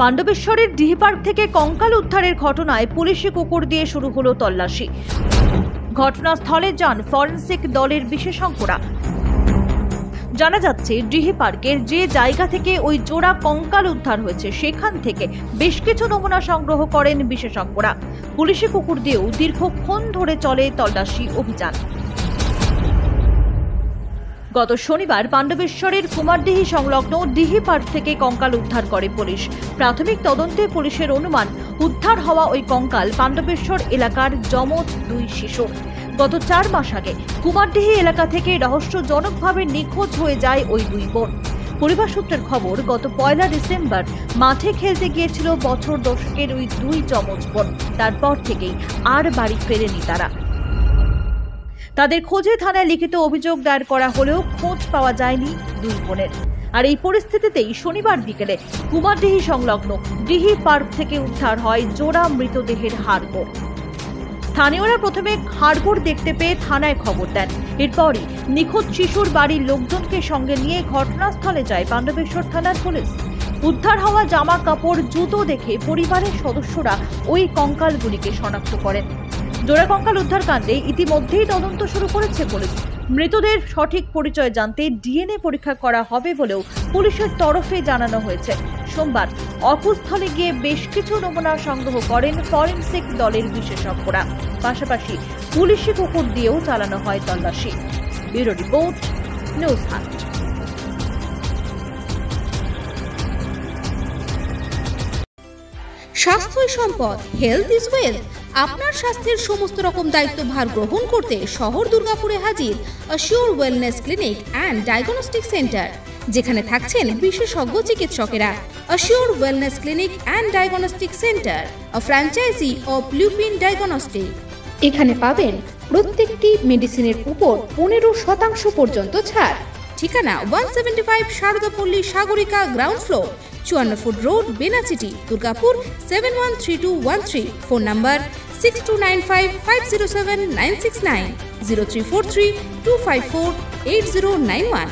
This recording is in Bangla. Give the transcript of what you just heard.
পাণ্ডবেশ্বরের ডিহিপার্ক থেকে কঙ্কাল উদ্ধারের ঘটনায় পুলিশি কুকুর দিয়ে শুরু হলো তল্লাশি। ঘটনাস্থলে যান ফরেনসিক দলের বিশেষজ্ঞরা। জানা যাচ্ছে, ডিহিপার্কের যে জায়গা থেকে ওই জোড়া কঙ্কাল উদ্ধার হয়েছে সেখান থেকে বেশ কিছু নমুনা সংগ্রহ করেন বিশেষজ্ঞরা। পুলিশি কুকুর দিয়েও দীর্ঘক্ষণ ধরে চলে তল্লাশি অভিযান। গত শনিবার পাণ্ডবেশ্বরের কুমারদিহি সংলগ্ন ডিহিপার্ক থেকে কঙ্কাল উদ্ধার করে পুলিশ। প্রাথমিক তদন্তে পুলিশের অনুমান, উদ্ধার হওয়া ওই কঙ্কাল পাণ্ডবেশ্বর এলাকার যমজ দুই শিশু। গত 4 মাস আগে কুমারদিহি এলাকা থেকে রহস্যজনকভাবে নিখোঁজ হয়ে যায় ওই দুই বোন। পরিবার সূত্রের খবর, গত 1 ডিসেম্বর মাঠে খেলতে গিয়েছিল বছর 10 ওই দুই যমজ বোন। তারপর থেকেই আর বাড়ি ফেরেনি তারা। তাদের খোঁজে থানায় লিখিত অভিযোগ দায়ের করা হলেও খোঁজ পাওয়া যায়নি দুই বোনের। আর এই পরিস্থিতিতেই শনিবার বিকেলে কুমারদিহি সংলগ্ন ডিহি পার্ক থেকে উদ্ধার হয় জোড়া মৃতদেহের হাড়গোড়। স্থানীয়রা প্রথমে হাড়গোড় দেখতে পেয়ে থানায় খবর দেন। এরপরই নিখোঁজ শিশুর বাড়ির লোকজনকে সঙ্গে নিয়ে ঘটনাস্থলে যায় পাণ্ডবেশ্বর থানার পুলিশ। উদ্ধার হওয়া জামা কাপড়, জুতো দেখে পরিবারের সদস্যরা ওই কঙ্কালগুলিকে শনাক্ত করেন। জোড়া কঙ্কাল উদ্ধার কাণ্ডে ইতিমধ্যেই তদন্ত শুরু করেছে পুলিশ। মৃতদের সঠিক পরিচয় জানতে ডিএনএ পরীক্ষা করা হবে বলেও পুলিশের তরফে জানানো হয়েছে। সোমবার অকুস্থলে গিয়ে বেশ কিছু নমুনা সংগ্রহ করেন ফরেনসিক দলের বিশেষজ্ঞরা। পাশাপাশি পুলিশি কুকুর দিয়েও চালানো হয় তল্লাশি। Bureau report, news hunt. স্বাস্থ্যই সম্পদ, হেলথ ইজ ওয়েলথ। আপনার স্বাস্থ্যের সমস্ত রকম দায়িত্বভার গ্রহণ করতে শহর দুর্গাপুরে হাজির assure wellness clinic and diagnostic centre, যেখানে থাকছেন বিশেষজ্ঞ চিকিৎসকেরা। Assure wellness clinic and diagnostic centre, a franchise of Lupin diagnostic. এখানে পাবেন প্রত্যেকটি মেডিসিনের উপর 15% পর্যন্ত ছাড়। ঠিকানা 175 Saradapalli Sagarika, ground floor, 54 foot road, Benachity, Durgapur 713213। Phone number 6295507969, 034325480991।